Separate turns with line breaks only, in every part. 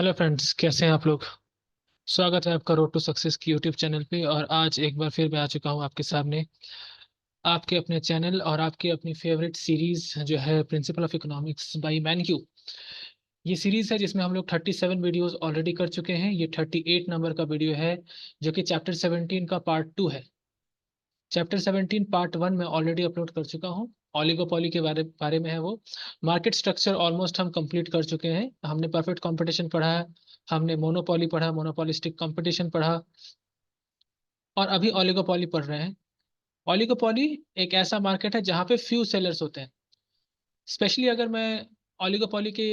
Hello friends, कैसे हैं आप लोग। स्वागत है आपका रोड टू सक्सेस की यूट्यूब चैनल पे। और आज एक बार फिर मैं आ चुका हूं आपके सामने, आपके अपने चैनल और आपके अपनी फेवरेट सीरीज जो है प्रिंसिपल ऑफ इकोनॉमिक्स बाय मैनक्यू। ये सीरीज है जिसमें हम लोग 37 वीडियोस ऑलरेडी कर चुके हैं। ये 38 नंबर का वीडियो है जो कि चैप्टर 17 का पार्ट 2 है। चैप्टर 17 पार्ट 1 में ऑलरेडी अपलोड कर चुका हूँ। ऑलिगोपॉली के बारे बारे में है वो। मार्केट स्ट्रक्चर ऑलमोस्ट हम कंप्लीट कर चुके हैं। हमने परफेक्ट कंपटीशन पढ़ा है, हमने मोनोपोली पढ़ा, मोनोपोलिस्टिक कंपटीशन पढ़ा, और अभी ओलिगोपॉली पढ़ रहे हैं। ओलिगोपॉली एक ऐसा मार्केट है जहाँ पे फ्यू सेलर्स होते हैं। स्पेशली अगर मैं ओलिगोपॉली के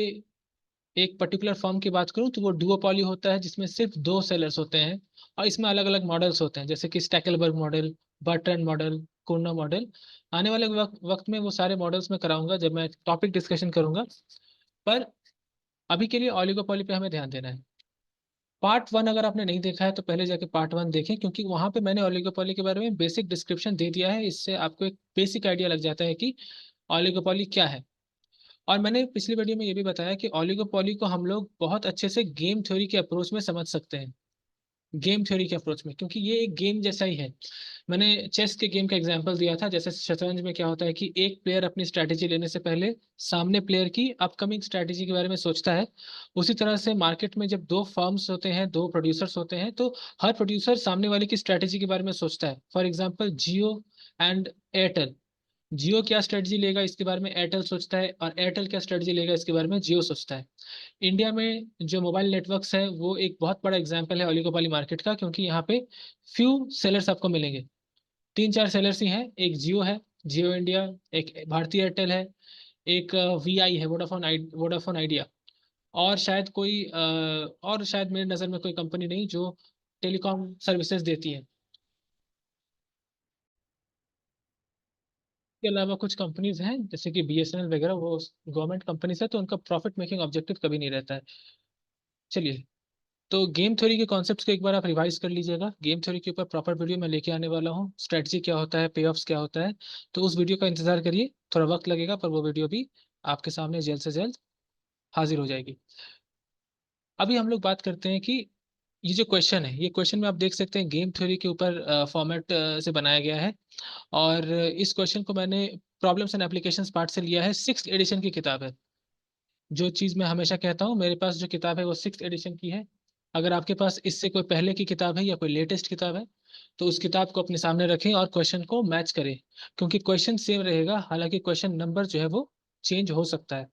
एक पर्टिकुलर फर्म की बात करूँ तो वो डुओपॉली होता है जिसमें सिर्फ दो सेलर्स होते हैं। और इसमें अलग अलग मॉडल्स होते हैं जैसे कि Stackelberg model, Bertrand model, Cournot model. आने वाले वक्त में वो सारे मॉडल्स में कराऊंगा जब मैं टॉपिक डिस्कशन करूंगा। पर अभी के लिए ओलिगोपॉली पे हमें ध्यान देना है। पार्ट 1 अगर आपने नहीं देखा है तो पहले जाके पार्ट 1 देखें, क्योंकि वहां पे मैंने ओलिगोपॉली के बारे में बेसिक डिस्क्रिप्शन दे दिया है। इससे आपको एक बेसिक आइडिया लग जाता है कि ओलिगोपॉली क्या है। और मैंने पिछली वीडियो में ये भी बताया कि ओलिगोपॉली को हम लोग बहुत अच्छे से गेम थ्योरी के अप्रोच में समझ सकते हैं। गेम थ्योरी के अप्रोच में, क्योंकि ये एक गेम जैसा ही है। मैंने चेस के गेम का एग्जांपल दिया था। जैसे शतरंज में क्या होता है कि एक प्लेयर अपनी स्ट्रैटेजी लेने से पहले सामने प्लेयर की अपकमिंग स्ट्रैटेजी के बारे में सोचता है। उसी तरह से मार्केट में जब दो फर्म्स होते हैं, दो प्रोड्यूसर्स होते हैं, तो हर प्रोड्यूसर सामने वाले की स्ट्रैटेजी के बारे में सोचता है। For example Jio and Airtel. Jio क्या स्ट्रेटजी लेगा इसके बारे में एयरटेल सोचता है, और एयरटेल क्या स्ट्रेटजी लेगा इसके बारे में जियो सोचता है। इंडिया में जो मोबाइल नेटवर्क्स है वो एक बहुत बड़ा एग्जांपल है ओलिगोपॉली मार्केट का, क्योंकि यहाँ पे फ्यू सेलर्स आपको मिलेंगे। तीन चार सेलर्स ही हैं। एक जियो है, जियो इंडिया। एक भारतीय एयरटेल है। एक वीआई है, वोडाफोन आइडिया। और शायद और शायद मेरी नज़र में कोई कंपनी नहीं जो टेलीकॉम सर्विसेज देती है। के अलावा कुछ कंपनीज हैं जैसे कि बीएसएनएल वगैरह, वो गवर्नमेंट कंपनीज है तो उनका प्रॉफिट मेकिंग ऑब्जेक्टिव कभी नहीं रहता है। चलिए, तो गेम थ्योरी के कॉन्सेप्ट्स को एक बार आप रिवाइज कर लीजिएगा। गेम थ्योरी के ऊपर प्रॉपर वीडियो मैं लेके आने वाला हूँ। स्ट्रेटजी क्या होता है, पे ऑफ्स क्या होता है, तो उस वीडियो का इंतजार करिए। थोड़ा वक्त लगेगा पर वो वीडियो भी आपके सामने जल्द से जल्द हाजिर हो जाएगी। अभी हम लोग बात करते हैं कि ये जो क्वेश्चन है, ये क्वेश्चन में आप देख सकते हैं गेम थ्योरी के ऊपर फॉर्मेट से बनाया गया है। और इस क्वेश्चन को मैंने प्रॉब्लम्स एंड एप्लीकेशंस पार्ट से लिया है। 6th एडिशन की किताब है। जो चीज़ मैं हमेशा कहता हूँ, मेरे पास जो किताब है वो 6th एडिशन की है। अगर आपके पास इससे कोई पहले की किताब है या कोई लेटेस्ट किताब है तो उस किताब को अपने सामने रखें और क्वेश्चन को मैच करें। क्योंकि क्वेश्चन सेम रहेगा, हालांकि क्वेश्चन नंबर जो है वो चेंज हो सकता है।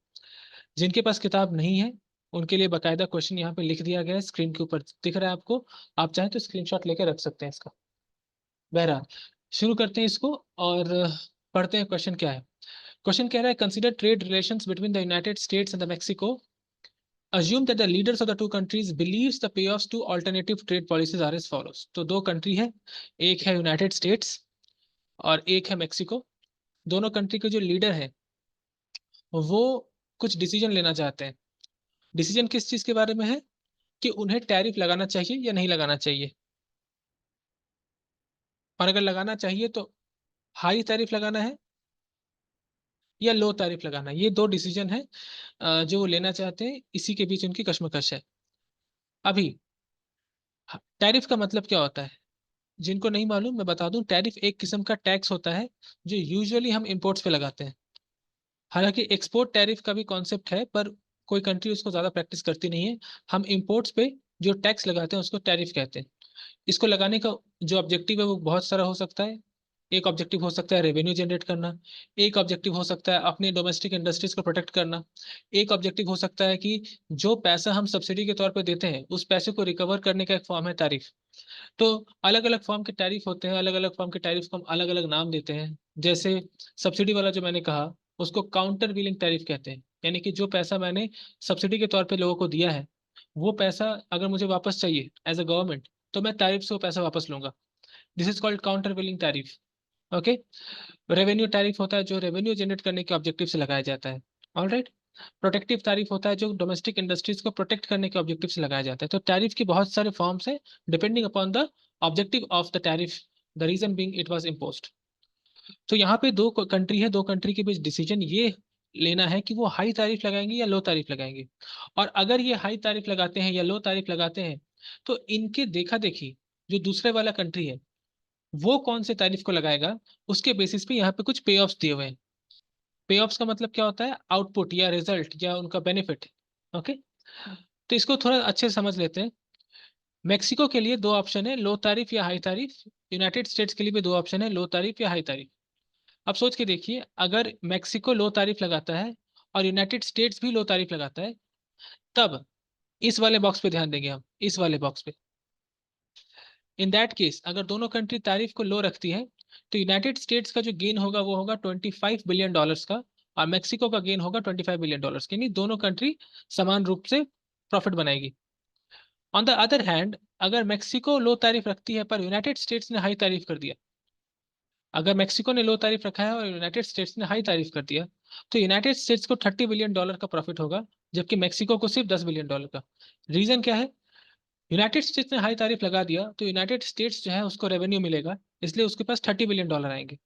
जिनके पास किताब नहीं है उनके लिए बाकायदा क्वेश्चन यहाँ पे लिख दिया गया है, स्क्रीन के ऊपर दिख रहा है आपको। आप चाहें तो स्क्रीनशॉट लेके रख सकते हैं इसका। बहरहाल, शुरू करते हैं इसको और पढ़ते हैं क्वेश्चन क्या है। क्वेश्चन कह रहा है, consider trade relations between the United States and the Mexico. Assume that the leaders of the two countries believes the payoffs to alternative trade policies are as follows। तो दो कंट्री है, एक है यूनाइटेड स्टेट्स और एक है Mexico. दोनों country के जो लीडर हैं वो कुछ डिसीजन लेना चाहते हैं। डिसीजन किस चीज के बारे में है कि उन्हें टैरिफ लगाना चाहिए या नहीं लगाना चाहिए। और अगर लगाना चाहिए तो हाई टैरिफ लगाना है या लो टैरिफ लगाना है। ये दो डिसीजन है जो वो लेना चाहते हैं। इसी के बीच उनकी कश्मकश है। अभी टैरिफ का मतलब क्या होता है, जिनको नहीं मालूम मैं बता दूं। टैरिफ एक किस्म का टैक्स होता है जो यूजुअली हम इंपोर्ट्स पे लगाते हैं। हालांकि एक्सपोर्ट टैरिफ का भी कॉन्सेप्ट है पर कोई कंट्री उसको ज़्यादा प्रैक्टिस करती नहीं है। हम इंपोर्ट्स पे जो टैक्स लगाते हैं उसको टैरिफ कहते हैं। इसको लगाने का जो ऑब्जेक्टिव है वो बहुत सारा हो सकता है। एक ऑब्जेक्टिव हो सकता है रेवेन्यू जनरेट करना। एक ऑब्जेक्टिव हो सकता है अपनी डोमेस्टिक इंडस्ट्रीज को प्रोटेक्ट करना। एक ऑब्जेक्टिव हो सकता है कि जो पैसा हम सब्सिडी के तौर पर देते हैं उस पैसे को रिकवर करने का एक फॉर्म है टैरिफ। तो अलग अलग फॉर्म के टैरिफ होते हैं, अलग अलग फॉर्म के टैरिफ को हम अलग अलग नाम देते हैं। जैसे सब्सिडी वाला जो मैंने कहा उसको काउंटर बिलिंग टैरिफ कहते हैं। यानी कि जो पैसा मैंने सब्सिडी के तौर पे लोगों को दिया है वो पैसा अगर मुझे वापस चाहिए एज अ गवर्नमेंट तो मैं टैरिफ से वो पैसा वापस लूंगा। This is called counter billing tariff. Okay. Revenue tariff होता है जो रेवेन्यू जनरेट करने के ऑब्जेक्टिव से लगाया जाता है। ऑलराइट। प्रोटेक्टिव टैरिफ होता है जो डोमेस्टिक इंडस्ट्रीज को प्रोटेक्ट करने के ऑब्जेक्टिव से लगाया जाता है। तो टैरिफ की बहुत सारे फॉर्म्स है depending upon the objective of the tariff, the reason being it was imposed. तो यहाँ पे दो कंट्री है, दो कंट्री के बीच डिसीजन ये लेना है कि वो हाई तारीफ लगाएंगे या लो तारीफ लगाएंगे। और अगर ये हाई तारीफ लगाते हैं या लो तारीफ लगाते हैं तो इनके देखा देखी जो दूसरे वाला कंट्री है वो कौन से तारीफ को लगाएगा, उसके बेसिस पे यहाँ पे कुछ पे ऑफ्स दिए हुए हैं। पे ऑफ्स का मतलब क्या होता है, आउटपुट या रिजल्ट या उनका बेनिफिट। ओके, तो इसको थोड़ा अच्छे से समझ लेते हैं। मेक्सिको के लिए दो ऑप्शन है, लो तारीफ या हाई तारीफ। यूनाइटेड स्टेट्स के लिए भी दो ऑप्शन है, लो तारीफ या हाई तारीफ। अब सोच के देखिए, अगर मेक्सिको लो तारीफ लगाता है और यूनाइटेड स्टेट्स भी लो तारीफ लगाता है, तब इस वाले बॉक्स पे ध्यान देंगे हम, इस वाले बॉक्स पे। इन दैट केस अगर दोनों कंट्री तारीफ को लो रखती है तो यूनाइटेड स्टेट्स का जो गेन होगा वो होगा $25 बिलियन का, और मेक्सिको का गेन होगा $25 बिलियन, यानी दोनों कंट्री समान रूप से प्रॉफिट बनाएगी। ऑन द अदर हैंड, अगर मेक्सिको लो तारीफ रखती है पर यूनाइटेड स्टेट्स ने हाई तारीफ कर दिया, अगर मेक्सिको ने लो तारीफ रखा है और यूनाइटेड स्टेट्स ने हाई तारीफ कर दिया, तो यूनाइटेड स्टेट्स को $30 बिलियन का प्रॉफिट होगा, जबकि मेक्सिको को सिर्फ $10 बिलियन का। रीजन क्या है? यूनाइटेड स्टेट्स ने हाई तारीफ लगा दिया तो यूनाइटेड स्टेट्स जो है उसको रेवेन्यू मिलेगा, इसलिए उसके पास $30 बिलियन आएंगे।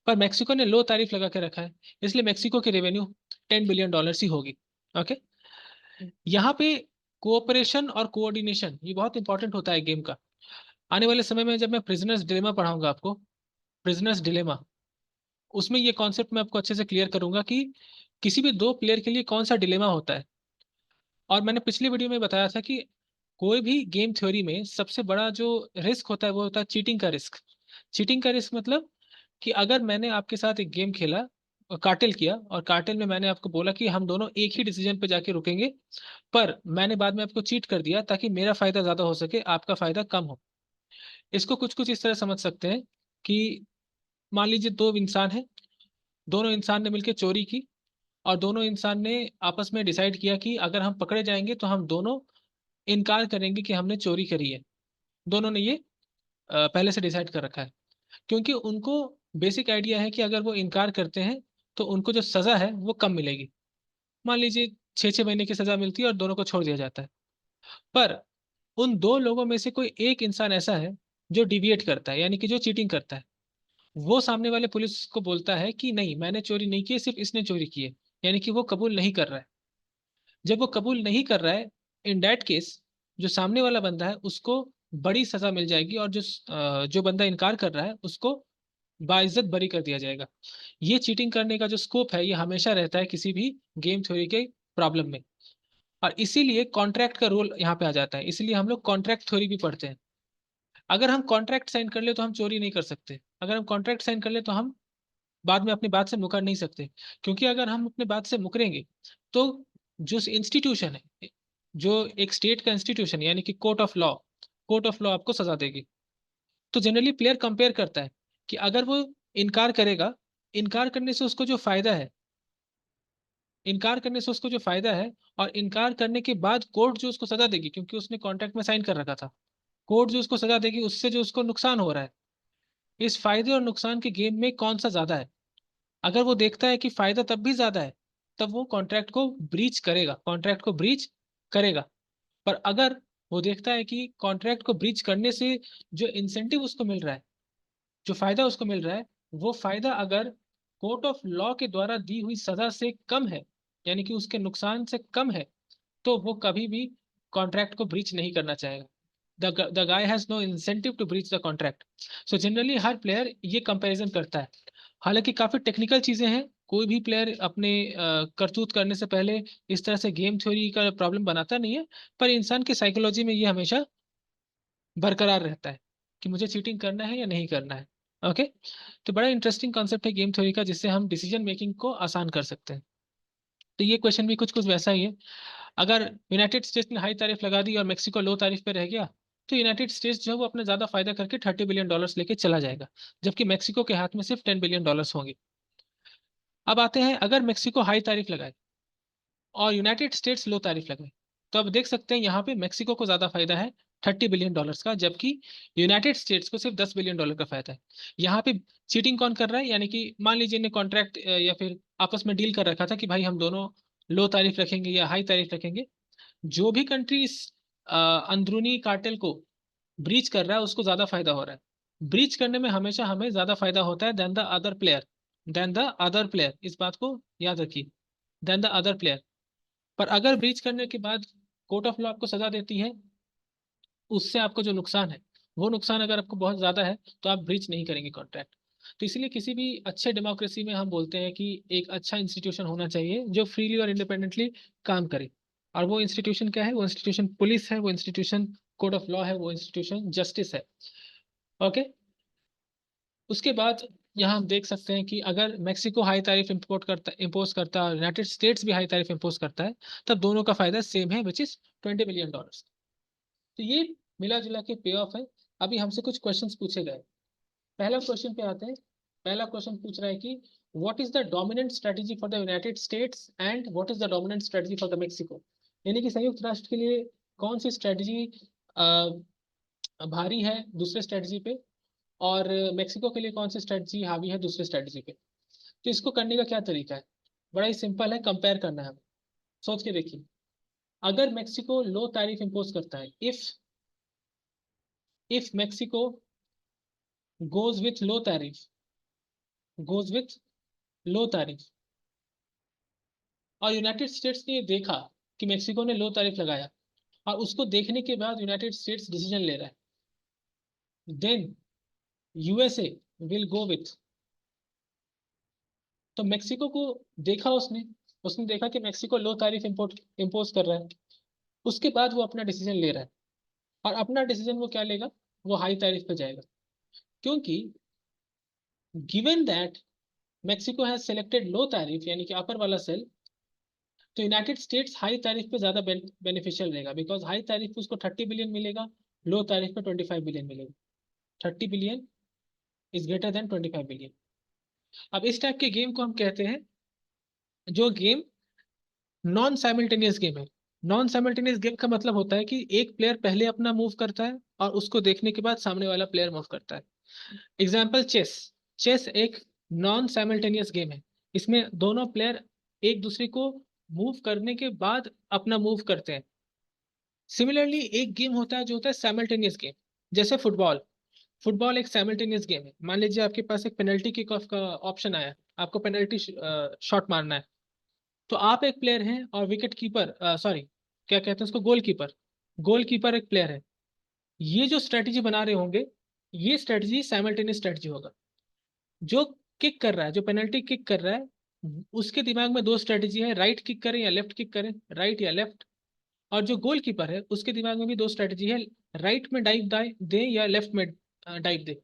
पर मेक्सिको ने लो तारीफ लगा के रखा है, इसलिए मेक्सिको की रेवेन्यू $10 बिलियन ही होगी। ओके, यहाँ पे कोऑपरेशन और कोऑर्डिनेशन ये बहुत इंपॉर्टेंट होता है गेम का। आने वाले समय में जब मैं प्रिजनर्स डिलेमा पढ़ाऊंगा आपको, प्रिजनर्स डिलेमा, उसमें ये कॉन्सेप्ट मैं आपको अच्छे से क्लियर करूंगा कि किसी भी दो प्लेयर के लिए कौन सा डिलेमा होता है। और मैंने पिछली वीडियो में बताया था कि कोई भी गेम थ्योरी में सबसे बड़ा जो रिस्क होता है वो होता है चीटिंग का रिस्क। चीटिंग का रिस्क मतलब कि अगर मैंने आपके साथ एक गेम खेला और कार्टेल किया, और कार्टेल में मैंने आपको बोला कि हम दोनों एक ही डिसीजन पे जाके रुकेंगे, पर मैंने बाद में आपको चीट कर दिया ताकि मेरा फायदा ज्यादा हो सके, आपका फायदा कम हो। इसको कुछ कुछ इस तरह समझ सकते हैं कि मान लीजिए दो इंसान हैं, दोनों इंसान ने मिलकर चोरी की, और दोनों इंसान ने आपस में डिसाइड किया कि अगर हम पकड़े जाएंगे तो हम दोनों इनकार करेंगे कि हमने चोरी करी है। दोनों ने ये पहले से डिसाइड कर रखा है, क्योंकि उनको बेसिक आइडिया है कि अगर वो इनकार करते हैं तो उनको जो सजा है वो कम मिलेगी। मान लीजिए 6-6 महीने की सजा मिलती है और दोनों को छोड़ दिया जाता है। पर उन दो लोगों में से कोई एक इंसान ऐसा है जो डिविएट करता है, यानी कि जो चीटिंग करता है। वो सामने वाले पुलिस को बोलता है कि नहीं, मैंने चोरी नहीं की, सिर्फ इसने चोरी की है, यानी कि वो कबूल नहीं कर रहा है। जब वो कबूल नहीं कर रहा है, इन डैट केस जो सामने वाला बंदा है उसको बड़ी सजा मिल जाएगी, और जो बंदा इनकार कर रहा है उसको बाइज्जत बरी कर दिया जाएगा। ये चीटिंग करने का जो स्कोप है ये हमेशा रहता है किसी भी गेम थ्योरी के प्रॉब्लम में। और इसीलिए कॉन्ट्रैक्ट का रोल यहाँ पे आ जाता है, इसीलिए हम लोग कॉन्ट्रैक्ट थ्योरी भी पढ़ते हैं। अगर हम कॉन्ट्रैक्ट साइन कर ले तो हम चोरी नहीं कर सकते, अगर हम कॉन्ट्रैक्ट साइन कर ले तो हम बाद में अपनी बात से मुकर नहीं सकते। क्योंकि अगर हम अपनी बात से मुकरेंगे तो जो इंस्टीट्यूशन है, जो एक स्टेट का इंस्टीट्यूशन यानी कि कोर्ट ऑफ लॉ आपको सजा देगी। तो जनरली प्लेयर कंपेयर करता है कि अगर वो इनकार करेगा, इनकार करने से उसको जो फायदा है, इनकार करने से उसको जो फायदा है, और इनकार करने के बाद कोर्ट जो उसको सजा देगी, क्योंकि उसने कॉन्ट्रैक्ट में साइन कर रखा था, कोर्ट जो उसको सजा देगी उससे जो उसको नुकसान हो रहा है, इस फायदे और नुकसान के गेम में कौन सा ज्यादा है। अगर वो देखता है कि फायदा तब भी ज्यादा है, तब वो कॉन्ट्रैक्ट को ब्रीच करेगा, कॉन्ट्रैक्ट को ब्रीच करेगा। पर अगर वो देखता है कि कॉन्ट्रैक्ट को ब्रीच करने से जो इंसेंटिव उसको मिल रहा है, जो फायदा उसको मिल रहा है, वो फायदा अगर कोर्ट ऑफ लॉ के द्वारा दी हुई सजा से कम है, यानी कि उसके नुकसान से कम है, तो वो कभी भी कॉन्ट्रैक्ट को ब्रीच नहीं करना चाहेगा। The guy has no incentive to breach the contract. So generally हर प्लेयर ये कंपैरिजन करता है। हालांकि काफी टेक्निकल चीजें हैं, कोई भी प्लेयर अपने करतूत करने से पहले इस तरह से गेम थ्योरी का प्रॉब्लम बनाता नहीं है। पर इंसान की साइकोलॉजी में ये हमेशा बरकरार रहता है कि मुझे चीटिंग करना है या नहीं करना है। ओके, तो बड़ा इंटरेस्टिंग कॉन्सेप्ट है गेम थ्योरी का, जिससे हम डिसीजन मेकिंग को आसान कर सकते हैं। तो ये क्वेश्चन भी कुछ कुछ वैसा ही है। अगर यूनाइटेड स्टेट्स ने हाई तारीफ लगा दी और मेक्सिको लो तारीफ पे रह गया, तो यूनाइटेड स्टेट्स जो है वो अपना ज्यादा फायदा करके $30 बिलियन लेके चला जाएगा, जबकि मेक्सिको के हाथ में सिर्फ $10 बिलियन होंगे। अब आते हैं, अगर मेक्सिको हाई तारीफ लगाए और यूनाइटेड स्टेट्स लो तारीफ लगाए, तो अब देख सकते हैं यहाँ पे मेक्सिको को ज्यादा फायदा है $30 बिलियन का, जबकि यूनाइटेड स्टेट्स को सिर्फ $10 बिलियन का फायदा है। यहाँ पे चीटिंग कौन कर रहा है, यानी कि मान लीजिए ने कॉन्ट्रैक्ट या फिर आपस में डील कर रखा था कि भाई हम दोनों लो तारीफ रखेंगे या हाई तारीफ रखेंगे। जो भी कंट्री इस अंदरूनी कार्टेल को ब्रीच कर रहा है उसको ज्यादा फायदा हो रहा है। ब्रीच करने में हमेशा हमें ज्यादा फायदा होता है देन द अदर प्लेयर, इस बात को याद रखिए। Then the other player. पर अगर ब्रीच करने के बाद कोर्ट ऑफ लॉ आपको सजा देती है, उससे आपको जो नुकसान है, वो नुकसान अगर आपको बहुत ज्यादा है, तो आप ब्रीच नहीं करेंगे कॉन्ट्रैक्ट। तो इसीलिए किसी भी अच्छे डेमोक्रेसी में हम बोलते हैं कि एक अच्छा इंस्टीट्यूशन होना चाहिए जो फ्रीली और इंडिपेंडेंटली काम करे। और वो इंस्टीट्यूशन क्या है? वो इंस्टीट्यूशन पुलिस है, वो इंस्टीट्यूशन कोर्ट ऑफ लॉ है, वो इंस्टीट्यूशन जस्टिस है। ओके। उसके बाद यहाँ हम देख सकते हैं कि अगर मेक्सिको हाई तारीफ इम्पोज करता है और यूनाइटेड स्टेट्स भी हाई तारीफ इम्पोज करता है, तब दोनों का फायदा सेम है, विच इज $20 बिलियन। तो ये मिला जुला के पे ऑफ है। अभी हमसे कुछ क्वेश्चंस पूछे गए। पहला क्वेश्चन पे आते हैं। पहला क्वेश्चन पूछ रहा है कि what is the dominant strategy for the United States and what is the dominant strategy for the Mexico. यानी कि संयुक्त राष्ट्र के लिए कौन सी स्ट्रेटजी भारी है दूसरे स्ट्रेटजी पे, और मेक्सिको के लिए कौन सी स्ट्रेटजी हावी है दूसरे स्ट्रेटजी पे। तो इसको करने का क्या तरीका है? बड़ा ही सिंपल है, कंपेयर करना है हमें। सोच के देखिए, अगर मेक्सिको लो टैरिफ इंपोज करता है, if Mexico goes with low tariff goes with low tariff, और यूनाइटेड स्टेट्स ने ये देखा कि मेक्सिको ने लो टैरिफ लगाया, और उसको देखने के बाद यूनाइटेड स्टेट्स डिसीजन ले रहा है, then USA will go with. तो मेक्सिको को देखा उसने उसने देखा कि Mexico low tariff import impose कर रहा है, उसके बाद वो अपना डिसीजन ले रहा है। और अपना डिसीजन वो क्या लेगा? वो हाई टैरिफ पे जाएगा, क्योंकि given that Mexico has selected low tariff यानी कि अपर वाला सेल, तो यूनाइटेड स्टेट्स हाई टैरिफ पे ज्यादा बेनिफिशियल रहेगा, बिकॉज हाई टैरिफ पे उसको 30 बिलियन मिलेगा, लो टैरिफ पे 25 बिलियन मिलेगा। 30 billion is greater than 25 billion. अब इस टाइप के गेम को हम कहते हैं, जो गेम नॉन साइमल्टेनियस गेम है। नॉन साइमल्टेनियस गेम का मतलब होता है कि एक प्लेयर पहले अपना मूव करता है और उसको देखने के बाद सामने वाला प्लेयर मूव करता है। Example chess. चेस एक नॉन साइमल्टेनियस गेम है। इसमें दोनों प्लेयर एक दूसरे को मूव करने के बाद अपना मूव करते हैं। सिमिलरली एक गेम होता है जो होता है साइमल्टेनियस गेम, जैसे फुटबॉल। फुटबॉल एक साइमल्टेनियस गेम है। मान लीजिए आपके पास एक पेनल्टी किक ऑफ का ऑप्शन आया, आपको पेनल्टी शॉट मारना है। तो आप एक प्लेयर हैं और विकेट कीपर, सॉरी क्या कहते हैं उसको, गोलकीपर। गोलकीपर एक प्लेयर है। ये जो स्ट्रेटजी बना रहे होंगे, ये स्ट्रेटजी साइमल्टेनियस स्ट्रेटजी होगा। जो किक कर रहा है, जो पेनल्टी किक कर रहा है, उसके दिमाग में दो स्ट्रेटजी है, राइट किक करें या लेफ्ट किक करें, राइट या लेफ्ट। और जो गोलकीपर है उसके दिमाग में भी दो स्ट्रेटजी है, राइट में डाइव दे या लेफ्ट में डाइव दे।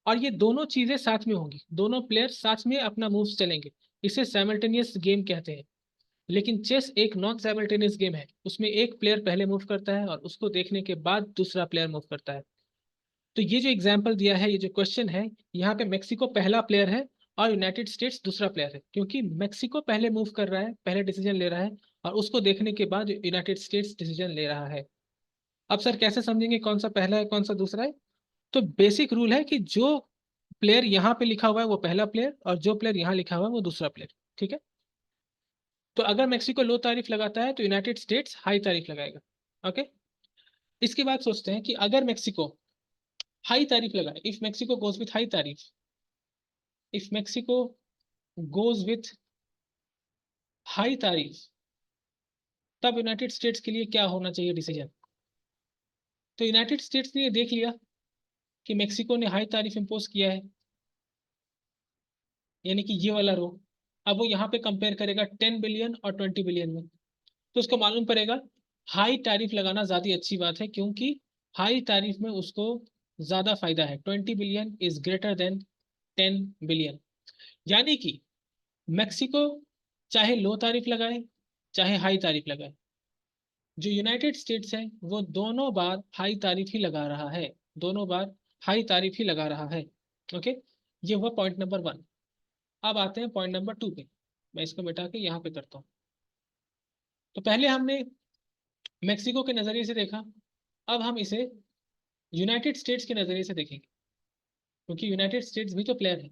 और ये दोनों चीजें साथ में होंगी, दोनों प्लेयर साथ में अपना मूव्स चलेंगे। इसे साइमल्टेनियस गेम कहते हैं। लेकिन चेस एक नॉन साइमल्टेनियस गेम है, उसमें एक प्लेयर पहले मूव करता है और उसको देखने के बाद दूसरा प्लेयर मूव करता है। तो ये जो एग्जाम्पल दिया है, ये जो क्वेश्चन है, यहाँ पे मेक्सिको पहला प्लेयर है और यूनाइटेड स्टेट्स दूसरा प्लेयर है, क्योंकि मेक्सिको पहले मूव कर रहा है, पहले डिसीजन ले रहा है, और उसको देखने के बाद यूनाइटेड स्टेट्स डिसीजन ले रहा है। अब सर कैसे समझेंगे कौन सा पहला है कौन सा दूसरा है? तो बेसिक रूल है कि जो प्लेयर यहाँ पे लिखा हुआ है वो पहला प्लेयर, और जो प्लेयर यहाँ लिखा हुआ है वो दूसरा प्लेयर। ठीक है। तो अगर मेक्सिको लो तारीफ लगाता है तो यूनाइटेड स्टेट्स हाई तारीफ लगाएगा। ओके। इसके बाद सोचते हैं कि अगर मेक्सिको हाई तारीफ लगाए, if Mexico goes with high tariff, if Mexico goes with high tariff, तब यूनाइटेड स्टेट्स के लिए क्या होना चाहिए डिसीजन? तो यूनाइटेड स्टेट्स ने ये देख लिया कि मेक्सिको ने हाई तारीफ इंपोज किया है, यानी कि ये वाला रो। अब वो यहाँ पे कंपेयर करेगा 10 बिलियन और 20 बिलियन में। तो उसको मालूम पड़ेगा हाई टैरिफ लगाना ज्यादा अच्छी बात है, क्योंकि हाई टैरिफ में उसको ज्यादा फायदा है। 20 billion is greater than 10 billion. यानी कि मेक्सिको चाहे लो तारीफ लगाए चाहे हाई तारीफ लगाए, जो यूनाइटेड स्टेट्स है वो दोनों बार हाई तारीफ ही लगा रहा है, दोनों बार हाई तारीफ ही लगा रहा है। ओके। ये हुआ पॉइंट नंबर 1। अब आते हैं पॉइंट नंबर 2 पे। मैं इसको मिटा के यहाँ पे करता हूँ। तो पहले हमने मेक्सिको के नजरिए से देखा, अब हम इसे यूनाइटेड स्टेट्स के नजरिए से देखेंगे, क्योंकि यूनाइटेड स्टेट्स भी तो प्लेयर है।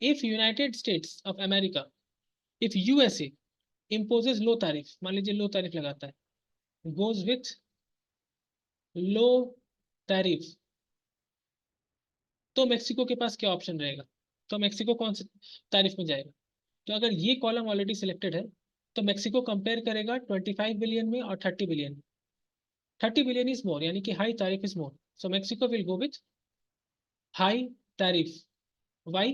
If United States of America, if USA imposes low tariff, मान लीजिए लो तारीफ लगाता है, गोज विथ लो तारीफ, तो मेक्सिको के पास क्या ऑप्शन रहेगा? तो मेक्सिको कौन से तारीफ में जाएगा? तो अगर ये कॉलम ऑलरेडी सिलेक्टेड है तो मेक्सिको कंपेयर करेगा 25 बिलियन में और 30 बिलियन। 30 बिलियन इज मोर, यानी कि high tariff is more, so Mexico will go with high tariff. Why?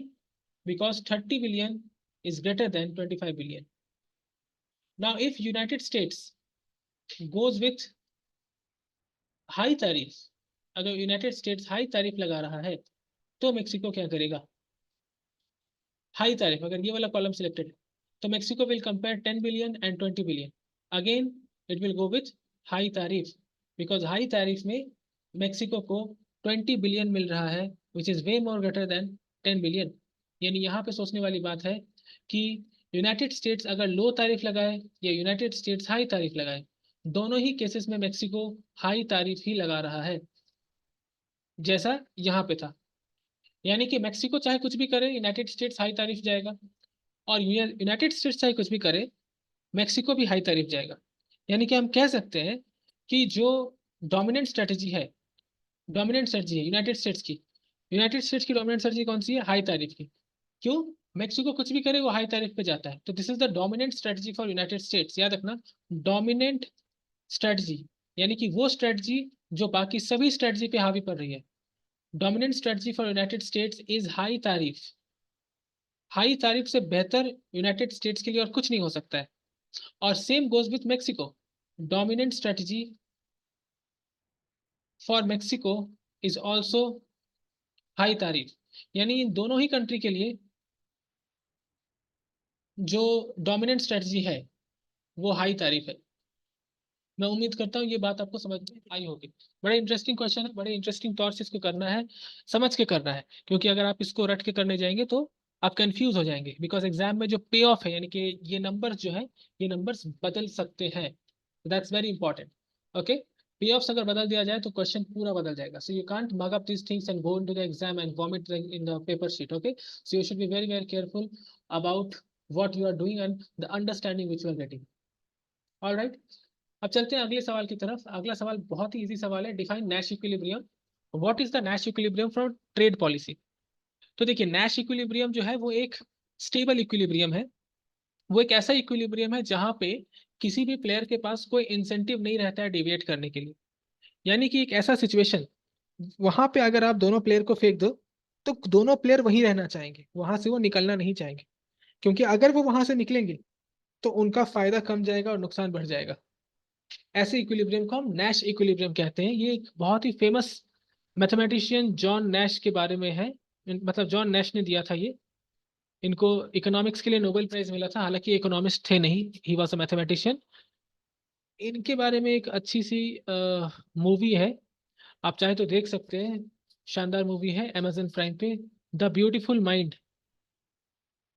Because 30 billion is greater than 25 billion. Now, if United States goes with high tariff, अगर United states high तारीफ लगा रहा है तो Mexico क्या करेगा? हाई तारीफ, अगर ये वाला कॉलम सिलेक्टेड है तो Mexico will compare 10 billion and 20 billion. Again it will go with high तारीफ, बिकॉज हाई तारीफ में मेक्सिको को 20 बिलियन मिल रहा है which is way more greater than 10 billion. यानी यहाँ पे सोचने वाली बात है कि यूनाइटेड स्टेट्स अगर लो तारीफ लगाए या यूनाइटेड स्टेट्स हाई तारीफ लगाए, दोनों ही केसेस में मेक्सिको हाई तारीफ ही लगा रहा है, जैसा यहाँ पे था। यानी कि मेक्सिको चाहे कुछ भी करे, यूनाइटेड स्टेट्स हाई तारीफ जाएगा, और यूनाइटेड स्टेट्स चाहे कुछ भी करे, मेक्सिको भी हाई तारीफ जाएगा। यानी कि हम कह सकते हैं कि जो डोमिनेंट स्ट्रेटजी है, यूनाइटेड स्टेट्स की, डोमिनेंट स्ट्रेटजी कौन सी है? हाई तारीफ की। क्यों? मेक्सिको कुछ भी करे वो हाई तारीफ पे जाता है, तो this is the dominant strategy for United states. याद रखना, डोमिनेंट स्ट्रेटजी यानी कि वो स्ट्रेटजी जो बाकी सभी स्ट्रेटजी पे हावी पड़ रही है। Dominant strategy for United states is high तारीफ। हाई तारीफ से बेहतर यूनाइटेड स्टेट्स के लिए और कुछ नहीं हो सकता है। और same goes with Mexico, dominant strategy for Mexico is also high तारीफ। यानी इन दोनों ही कंट्री के लिए जो डोमिनेंट स्ट्रेटजी है वो हाई तारीफ है। मैं उम्मीद करता हूँ ये बात आपको समझ में आई होगी। बड़ा इंटरेस्टिंग क्वेश्चन है, बड़े इंटरेस्टिंग तौर से इसको करना है, समझ के करना है, क्योंकि अगर आप इसको रट के करने जाएंगे तो आप कंफ्यूज हो जाएंगे। बिकॉज एग्जाम में जो पे ऑफ है, यानी कि ये नंबर्स जो है, ये नंबर्स बदल सकते हैं। That's very important. ओके, पे ऑफ्स अगर बदल दिया जाए तो क्वेश्चन पूरा बदल जाएगा। So you can't mug up these things and go into the exam and vomit in the paper sheet. Okay, so you should be very very careful about what you are doing and the understanding which you are getting. All right, अब चलते हैं अगले सवाल की तरफ। अगला सवाल बहुत ही इजी सवाल है। Define Nash equilibrium. What is the Nash equilibrium for trade policy? तो देखिए, नैश इक्विलिब्रियम जो है वो एक स्टेबल इक्विलिब्रियम है। वो एक ऐसा इक्विलिब्रियम है जहां पे किसी भी प्लेयर के पास कोई इंसेंटिव नहीं रहता है डिविएट करने के लिए। यानी कि एक ऐसा सिचुएशन, वहां पे अगर आप दोनों प्लेयर को फेंक दो तो दोनों प्लेयर वहीं रहना चाहेंगे, वहां से वो निकलना नहीं चाहेंगे, क्योंकि अगर वो वहां से निकलेंगे तो उनका फायदा कम जाएगा और नुकसान बढ़ जाएगा। ऐसे इक्विलिब्रियम को हम नैश इक्विलिब्रियम कहते हैं। ये एक बहुत ही फेमस मैथमेटिशियन जॉन नैश के बारे में है। मतलब जॉन नैश ने दिया था ये। इनको इकोनॉमिक्स के लिए नोबेल प्राइज मिला था, हालांकि इकोनॉमिस्ट थे नहीं, ही वॉज अ मैथमेटिशियन। इनके बारे में एक अच्छी सी मूवी है, आप चाहे तो देख सकते हैं। शानदार मूवी है, अमेजन प्राइम पे, द ब्यूटीफुल माइंड।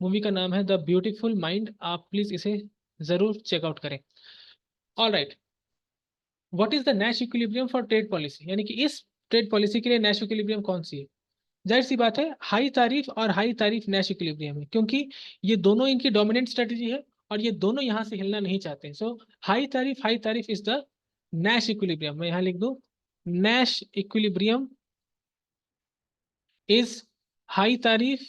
मूवी का नाम है द ब्यूटीफुल माइंड। आप प्लीज इसे जरूर चेकआउट करें। All right, what is the Nash equilibrium for trade policy? यानी कि इस ट्रेड पॉलिसी के लिए नैश इक्विलिब्रियम कौन सी है? जाहिर सी बात है, हाई तारीफ और हाई तारीफ नैश इक्विलिब्रियम है, क्योंकि ये दोनों इनकी डोमिनेंट स्ट्रेटजी है और ये दोनों यहां से हिलना नहीं चाहते। So high tariff is the Nash equilibrium. मैं यहां लिख दूं, Nash equilibrium is high tariff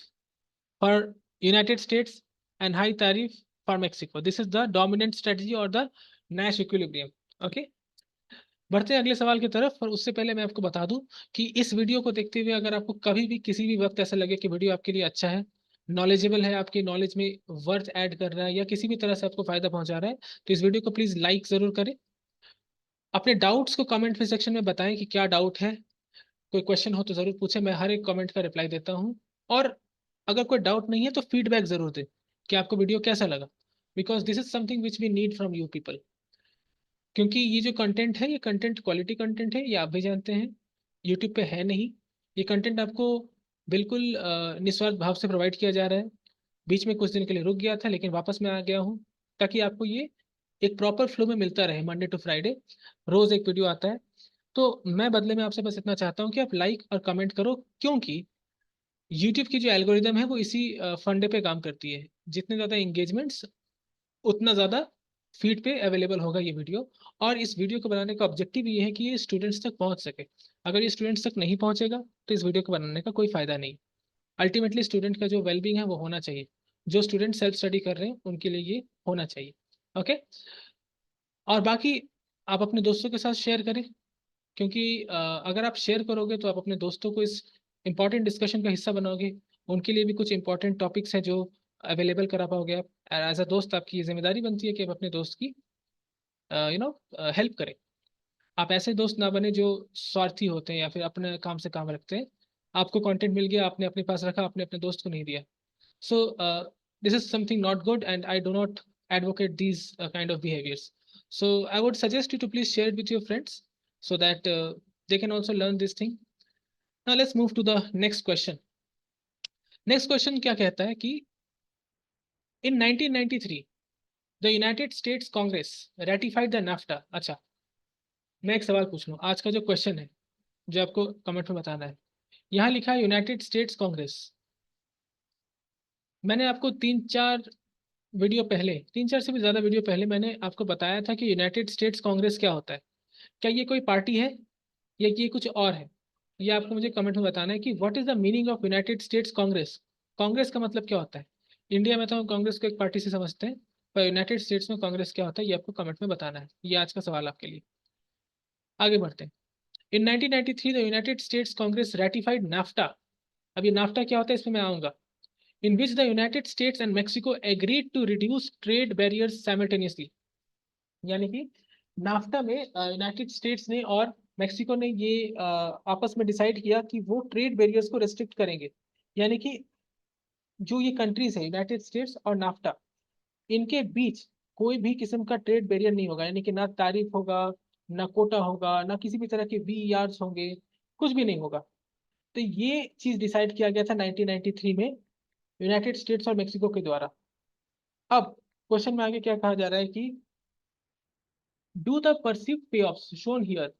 for United States and high tariff for Mexico. This is the dominant strategy और द नैश इक्विलिब्रियम। ओके, बढ़ते हैं अगले सवाल की तरफ। और उससे पहले मैं आपको बता दूं कि इस वीडियो को देखते हुए अगर आपको कभी भी किसी भी वक्त ऐसा लगे कि वीडियो आपके लिए अच्छा है, नॉलेजेबल है, आपकी नॉलेज में वर्थ ऐड कर रहा है, या किसी भी तरह से आपको फायदा पहुंचा रहा है, तो इस वीडियो को प्लीज लाइक जरूर करें। अपने डाउट्स को कमेंट में सेक्शन में बताएं कि क्या डाउट है। कोई क्वेश्चन हो तो जरूर पूछें, मैं हर एक कमेंट का रिप्लाई देता हूँ। और अगर कोई डाउट नहीं है तो फीडबैक जरूर दें कि आपको वीडियो कैसा लगा, because this is something which we need from you people. क्योंकि ये जो कंटेंट है, ये कंटेंट क्वालिटी कंटेंट है, ये आप भी जानते हैं, यूट्यूब पे है नहीं। ये कंटेंट आपको बिल्कुल निस्वार्थ भाव से प्रोवाइड किया जा रहा है। बीच में कुछ दिन के लिए रुक गया था, लेकिन वापस मैं आ गया हूँ, ताकि आपको ये एक प्रॉपर फ्लो में मिलता रहे। मंडे टू फ्राइडे रोज एक वीडियो आता है। तो मैं बदले में आपसे बस इतना चाहता हूँ कि आप लाइक और कमेंट करो, क्योंकि यूट्यूब की जो एल्गोरिदम है वो इसी फंडे पे काम करती है। जितने ज़्यादा एंगेजमेंट्स, उतना ज़्यादा फीड पे अवेलेबल होगा ये वीडियो। और इस वीडियो को बनाने का ऑब्जेक्टिव ये है कि ये स्टूडेंट्स तक पहुंच सके। अगर ये स्टूडेंट्स तक नहीं पहुंचेगा तो इस वीडियो को बनाने का कोई फायदा नहीं। अल्टीमेटली स्टूडेंट का जो वेलबींग है वो होना चाहिए, जो स्टूडेंट सेल्फ स्टडी कर रहे हैं उनके लिए ये होना चाहिए। ओके, और बाकी आप अपने दोस्तों के साथ शेयर करें, क्योंकि अगर आप शेयर करोगे तो आप अपने दोस्तों को इस इंपॉर्टेंट डिस्कशन का हिस्सा बनाओगे। उनके लिए भी कुछ इंपॉर्टेंट टॉपिक्स हैं जो अवेलेबल करा पाओगे आप। एज अ दोस्त आपकी ये जिम्मेदारी बनती है कि आप अपने दोस्त की हेल्प करें। आप ऐसे दोस्त ना बने जो स्वार्थी होते हैं या फिर अपने काम से काम रखते हैं। आपको कंटेंट मिल गया, आपने अपने पास रखा, आपने अपने दोस्त को नहीं दिया। So this is something not good, and I do not advocate these kind of behaviors. So I would suggest you to please share it with your friends so that they can also learn this thing. Now let's move to the next question. Next question क्या कहता है कि in 1993 the United States Congress ratified the NAFTA. अच्छा, मैं एक सवाल पूछ लूँ। आज का जो क्वेश्चन है जो आपको कमेंट में बताना है, यहाँ लिखा है यूनाइटेड स्टेट्स कांग्रेस। मैंने आपको तीन चार से भी ज्यादा वीडियो पहले मैंने आपको बताया था कि यूनाइटेड स्टेट्स कांग्रेस क्या होता है। क्या ये कोई पार्टी है या ये कुछ और है? ये आपको मुझे कमेंट में बताना है कि what is the meaning of United states Congress. Congress का मतलब क्या होता है? इंडिया में तो हम कांग्रेस को एक पार्टी से समझते हैं, पर यूनाइटेड स्टेट्स में कांग्रेस क्या होता है ये आपको कमेंट में बताना है। ये आज का सवाल आपके लिए। आगे बढ़ते हैं। इन 1993 the United states Congress ratified NAFTA. अब ये नाफ्टा क्या होता है इसमें मैं आऊंगा। In which the United States and Mexico agreed to reduce trade barriers simultaneously। यानी कि नाफ्टा में यूनाइटेड स्टेट्स ने और मेक्सिको ने ये आपस में डिसाइड किया कि वो ट्रेड बैरियर्स को रेस्ट्रिक्ट करेंगे। यानी कि जो ये कंट्रीज है यूनाइटेड स्टेट्स और नाफ्टा, इनके बीच कोई भी किस्म का ट्रेड बैरियर नहीं होगा। यानी कि ना तारीफ होगा, ना कोटा होगा, ना किसी भी तरह के वीआरस होंगे, कुछ भी नहीं होगा। तो ये चीज डिसाइड किया गया था 1993 में यूनाइटेड स्टेट्स और मेक्सिको के द्वारा। अब क्वेश्चन में आगे क्या कहा जा रहा है कि do the perceive payoff shown here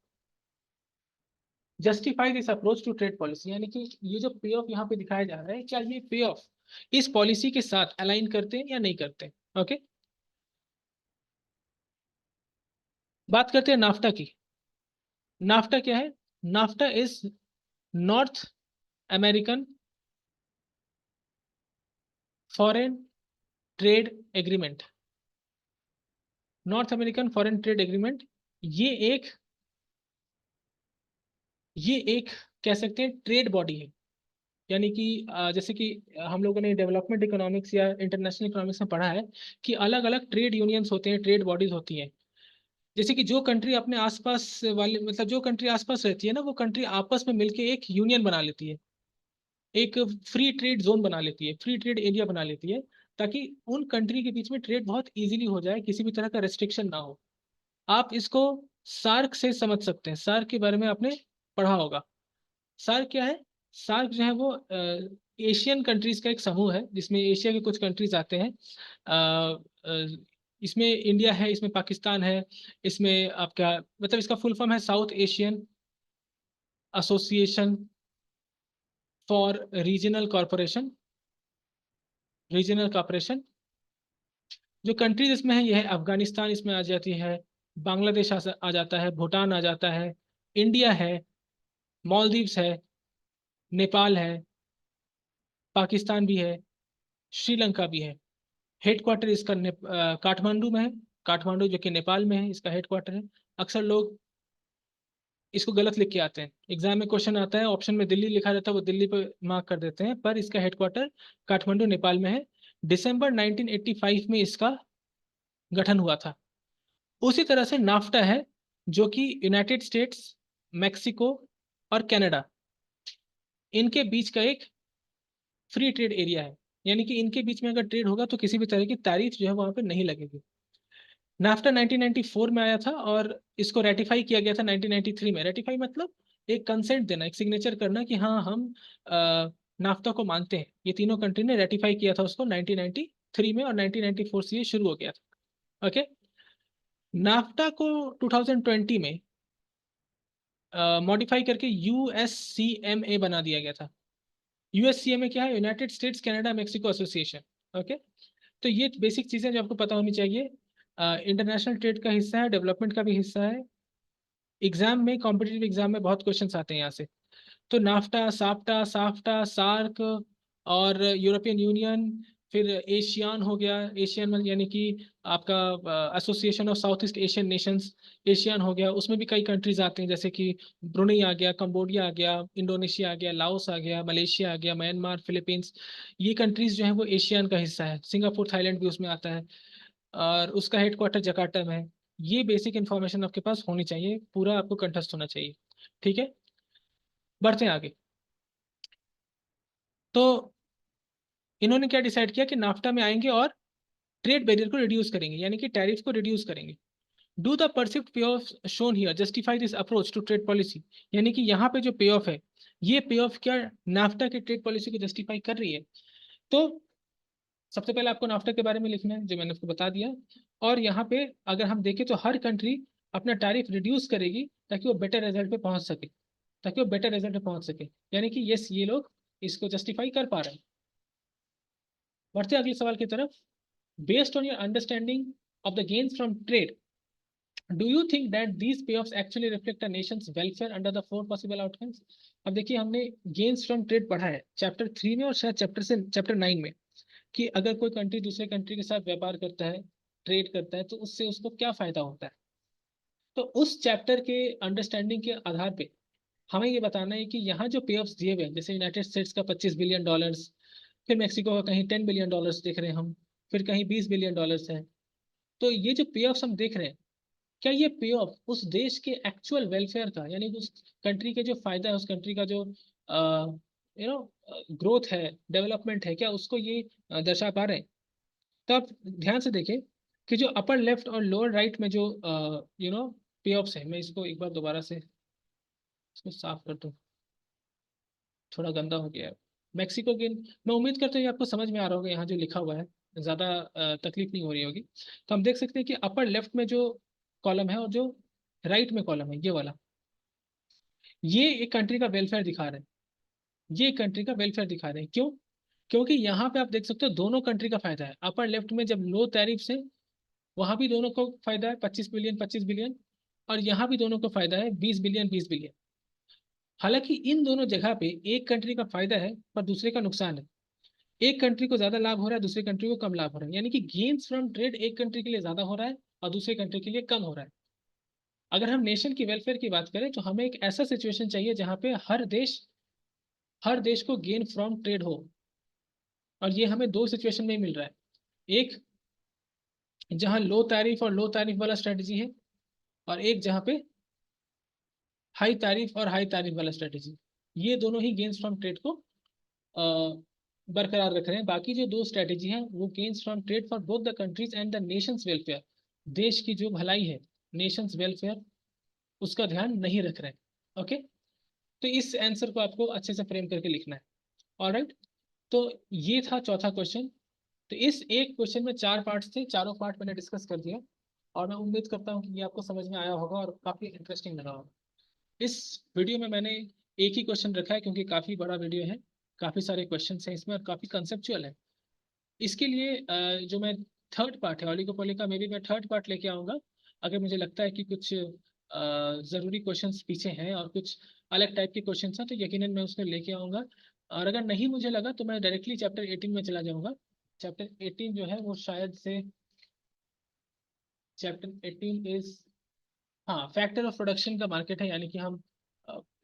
justify this approach to trade policy. यानी कि ये जो पे ऑफ यहाँ पे दिखाया जा रहा है, क्या ये पे ऑफ इस पॉलिसी के साथ अलाइन करते हैं या नहीं करते हैं? ओके, बात करते हैं नाफ्टा की। नाफ्टा क्या है? NAFTA is north American foreign trade agreement. North American foreign trade agreement, ये एक ये एक कह सकते हैं ट्रेड बॉडी है। यानी कि जैसे कि हम लोगों ने डेवलपमेंट इकोनॉमिक्स या इंटरनेशनल इकोनॉमिक्स में पढ़ा है कि अलग अलग ट्रेड यूनियंस होते हैं, ट्रेड बॉडीज होती हैं। जैसे कि जो कंट्री अपने आसपास वाले, मतलब जो कंट्री आसपास रहती है ना, वो कंट्री आपस में मिलके एक यूनियन बना लेती है, एक फ्री ट्रेड जोन बना लेती है, फ्री ट्रेड एरिया बना लेती है, ताकि उन कंट्री के बीच में ट्रेड बहुत इजीली हो जाए, किसी भी तरह का रेस्ट्रिक्शन ना हो। आप इसको सार्क से समझ सकते हैं। सार्क के बारे में आपने पढ़ा होगा। सार्क क्या है? सार्क जो है वो एशियन कंट्रीज का एक समूह है, जिसमें एशिया के कुछ कंट्रीज आते हैं। अ, अ, इसमें इंडिया है, इसमें पाकिस्तान है, इसमें आपका मतलब इसका फुल फॉर्म है south Asian association for regional corporation. जो कंट्रीज इसमें है, ये है अफगानिस्तान इसमें आ जाती है, बांग्लादेश आ जाता है, भूटान आ जाता है, इंडिया है, मालदीव्स है, नेपाल है, पाकिस्तान भी है, श्रीलंका भी है। हेडक्वार्टर इसका काठमांडू में है। काठमांडू जो कि नेपाल में है, इसका हेडक्वार्टर है। अक्सर लोग इसको गलत लिख के आते हैं। एग्जाम में क्वेश्चन आता है, ऑप्शन में दिल्ली लिखा रहता है, वो दिल्ली पे मार्क कर देते हैं, पर इसका हेडक्वार्टर काठमांडू नेपाल में है। दिसंबर 1985 में इसका गठन हुआ था। उसी तरह से नाफ्टा है, जो कि यूनाइटेड स्टेट्स, मैक्सिको और कनाडा, इनके बीच का एक फ्री ट्रेड एरिया है। यानी कि इनके बीच में अगर ट्रेड होगा तो किसी भी तरह की तारीफ जो है वहां पे नहीं लगेगी। नाफ्टा 1994 में आया था और इसको रेटिफाई किया गया था 1993 में। रेटिफाई मतलब एक कंसेंट देना, एक सिग्नेचर करना कि हाँ हम नाफ्ता को मानते हैं। ये तीनों कंट्री ने रेटिफाई किया था उसको 1993 में, और 1994 से ये शुरू हो गया था। ओके, नाफ्टा को 2020 में मॉडिफाई करके यूएससीएमए बना दिया गया था। यूएससीएमए क्या है? United states Canada Mexico association. Okay, तो ये बेसिक चीजें जो आपको पता होनी चाहिए। इंटरनेशनल ट्रेड का हिस्सा है, डेवलपमेंट का भी हिस्सा है। एग्जाम में, कॉम्पिटिटिव एग्जाम में बहुत क्वेश्चंस आते हैं यहाँ से। तो नाफ्टा, साफ्टा, साफ्टा, सार्क और यूरोपियन यूनियन, फिर एशियान हो गया, एशियन में यानी कि आपका association of south east Asian Nations, Asian हो गया, उसमें भी कई कंट्रीज आते हैं, जैसे कि ब्रुनेई आ गया, कंबोडिया आ गया, इंडोनेशिया आ गया, लाओस आ गया, मलेशिया आ गया, म्यांमार, फिलीपींस। ये कंट्रीज जो है वो एशियन का हिस्सा है। सिंगापुर, थाईलैंड भी उसमें आता है, और उसका हेडक्वार्टर जकार्ता में है। ये बेसिक इन्फॉर्मेशन आपके पास होनी चाहिए, पूरा आपको कंठस्थ होना चाहिए। ठीक है, बढ़ते हैं आगे। तो इन्होंने क्या डिसाइड किया कि नाफ्टा में आएंगे और ट्रेड बैरियर को रिड्यूस करेंगे, यानी कि टैरिफ को रिड्यूस करेंगे। Do the perceived payoff shown here justify this approach to trade policy, यानी कि यहाँ पे जो पे ऑफ है, ये पे ऑफ क्या नाफ्टा की ट्रेड पॉलिसी को जस्टिफाई कर रही है? तो सबसे पहले आपको नाफ्टा के बारे में लिखना है, जो मैंने आपको बता दिया। और यहाँ पे अगर हम देखें तो हर कंट्री अपना टैरिफ रिड्यूस करेगी ताकि वो बेटर रिजल्ट पे पहुंच सके, ताकि वो बेटर रिजल्ट पे पहुंच सके, यानी कि यस, ये लोग इसको जस्टिफाई कर पा रहे हैं। बढ़ते हैं अगले सवाल की तरफ। Based on your understanding of the gains from trade, do you think that these payoffs actually reflect a nation's welfare under the four possible outcomes? अब देखिए, हमने गेन्स फ्रॉम ट्रेड पढ़ा है चैप्टर 3 में और शायद चैप्टर 9 में, कि अगर कोई कंट्री दूसरे कंट्री के साथ व्यापार करता है, ट्रेड करता है, तो उससे उसको क्या फायदा होता है। तो उस चैप्टर के अंडरस्टैंडिंग के आधार पे हमें ये बताना है कि यहाँ जो पे ऑफ्स दिए हुए हैं, जैसे यूनाइटेड स्टेट्स का $25 बिलियन, फिर मेक्सिको का कहीं $10 बिलियन देख रहे हैं हम, फिर कहीं $20 बिलियन है। तो ये जो पे ऑफ्स हम देख रहे हैं, क्या ये पे ऑफ उस देश के एक्चुअल वेलफेयर का, यानी कि उस कंट्री के जो फायदा है, उस कंट्री का जो ग्रोथ है, डेवलपमेंट है, क्या उसको ये दर्शा पा रहे हैं? तो आप ध्यान से देखें कि जो अपर लेफ्ट और लोअर राइट में जो पे ऑफ्स है, मैं इसको एक बार दोबारा से इसको साफ कर दूं, थोड़ा गंदा हो गया है। मेक्सिको के, मैं उम्मीद करता हूँ ये आपको समझ में आ रहा होगा, यहाँ जो लिखा हुआ है ज़्यादा तकलीफ नहीं हो रही होगी। तो हम देख सकते हैं कि अपर लेफ्ट में जो कॉलम है और जो राइट में कॉलम है, ये वाला, ये एक कंट्री का वेलफेयर दिखा रहे हैं। ये एक कंट्री का वेलफेयर दिखा रहे हैं, क्यों? क्योंकि यहाँ पे आप देख सकते हो दोनों कंट्री का फायदा है। अपर लेफ्ट में जब लो टैरिफ से, वहां भी दोनों को फायदा है, 25 बिलियन 25 बिलियन, और यहाँ भी दोनों को फायदा है, 20 बिलियन 20 बिलियन। हालांकि इन दोनों जगह पे एक कंट्री का फायदा है पर दूसरे का नुकसान है। एक कंट्री को ज्यादा लाभ हो रहा है, दूसरी कंट्री को कम लाभ हो रहा है, यानी कि गेन्स फ्रॉम ट्रेड एक कंट्री के लिए ज्यादा हो रहा है और दूसरी कंट्री के लिए कम हो रहा है। अगर हम नेशन की वेलफेयर की बात करें तो हमें एक ऐसा सिचुएशन चाहिए जहां पे हर देश को गेन फ्रॉम ट्रेड हो, और ये हमें दो सिचुएशन में मिल रहा है। एक जहां लो टैरिफ और लो टैरिफ वाला स्ट्रेटजी है, और एक जहां पे हाई टैरिफ और हाई टैरिफ वाला स्ट्रेटजी। ये दोनों ही गेन्स फ्रॉम ट्रेड को बरकरार रख रहे हैं। बाकी जो दो स्ट्रेटेजी हैं वो gains from trade for both the countries and the Nations welfare, देश की जो भलाई है, नेशंस वेलफेयर, उसका ध्यान नहीं रख रहे हैं। ओके, तो इस आंसर को आपको अच्छे से फ्रेम करके लिखना है। ऑलराइट, तो ये था चौथा क्वेश्चन। तो इस एक क्वेश्चन में चार पार्ट्स थे, चारों पार्ट मैंने डिस्कस कर दिया, और मैं उम्मीद करता हूँ कि ये आपको समझ में आया होगा और काफी इंटरेस्टिंग लगा होगा। इस वीडियो में मैंने एक ही क्वेश्चन रखा है क्योंकि काफी बड़ा वीडियो है, काफी सारे क्वेश्चन हैं इसमें और काफी कंसेप्चुअल है। इसके लिए जो मैं थर्ड पार्ट है ओलिगोपोली का, मे भी मैं थर्ड पार्ट लेके आऊँगा। अगर मुझे लगता है कि कुछ ज़रूरी क्वेश्चंस पीछे हैं और कुछ अलग टाइप के क्वेश्चंस हैं, तो यकीनन मैं उसको लेके आऊँगा। और अगर नहीं मुझे लगा तो मैं डायरेक्टली चैप्टर 18 में चला जाऊँगा। चैप्टर 18 जो है वो शायद से, चैप्टर 18 इज, हाँ, फैक्टर ऑफ प्रोडक्शन का मार्केट है, यानी कि हम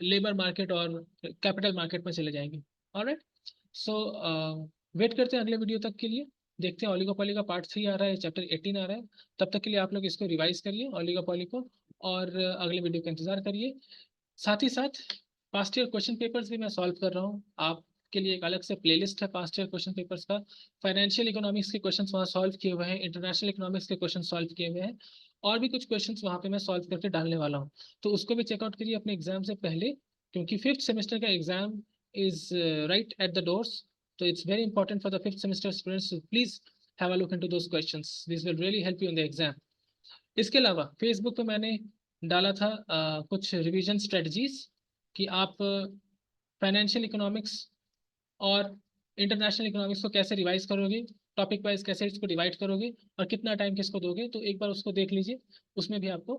लेबर मार्केट और कैपिटल मार्केट में चले जाएंगे। ऑलराइट, सो वेट करते हैं अगले वीडियो तक के लिए। देखते हैं ओलिगोपोली का पार्ट 3 आ रहा है, चैप्टर 18 आ रहा है। तब तक के लिए आप लोग इसको रिवाइज करिए ओलिगोपोली को, और अगले वीडियो का इंतजार करिए। साथ ही साथ पास्ट ईयर क्वेश्चन पेपर्स भी मैं सॉल्व कर रहा हूँ। आपके लिए एक अलग से प्लेलिस्ट है पास्ट ईयर क्वेश्चन पेपर्स का। फाइनेंशियल इकोनॉमिक्स के क्वेश्चन वहाँ सॉल्व किए हुए हैं, इंटरनेशनल इकोनॉमिक्स के क्वेश्चन सॉल्व किए हुए हैं, और भी कुछ क्वेश्चन वहाँ पे मैं सॉल्व करके डालने वाला हूँ। तो उसको भी चेकआउट करिए अपने एग्जाम से पहले, क्योंकि फिफ्थ सेमेस्टर का exam is right at the doors. तो it's very important for the fifth semester students, please have a look into those questions, this will really help you in the exam. इसके अलावा Facebook पे मैंने डाला था कुछ revision strategies, कि आप फाइनेंशियल इकोनॉमिक्स और इंटरनेशनल इकोनॉमिक्स को कैसे रिवाइज करोगे, टॉपिक वाइज कैसे इसको डिवाइड करोगे, और कितना टाइम किसको दोगे। तो एक बार उसको देख लीजिए, उसमें भी आपको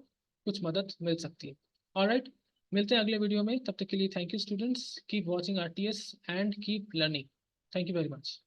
कुछ मदद मिल सकती है। ऑलराइट, मिलते हैं अगले वीडियो में, तब तक के लिए thank you students, keep watching RTS and keep learning. Thank you very much.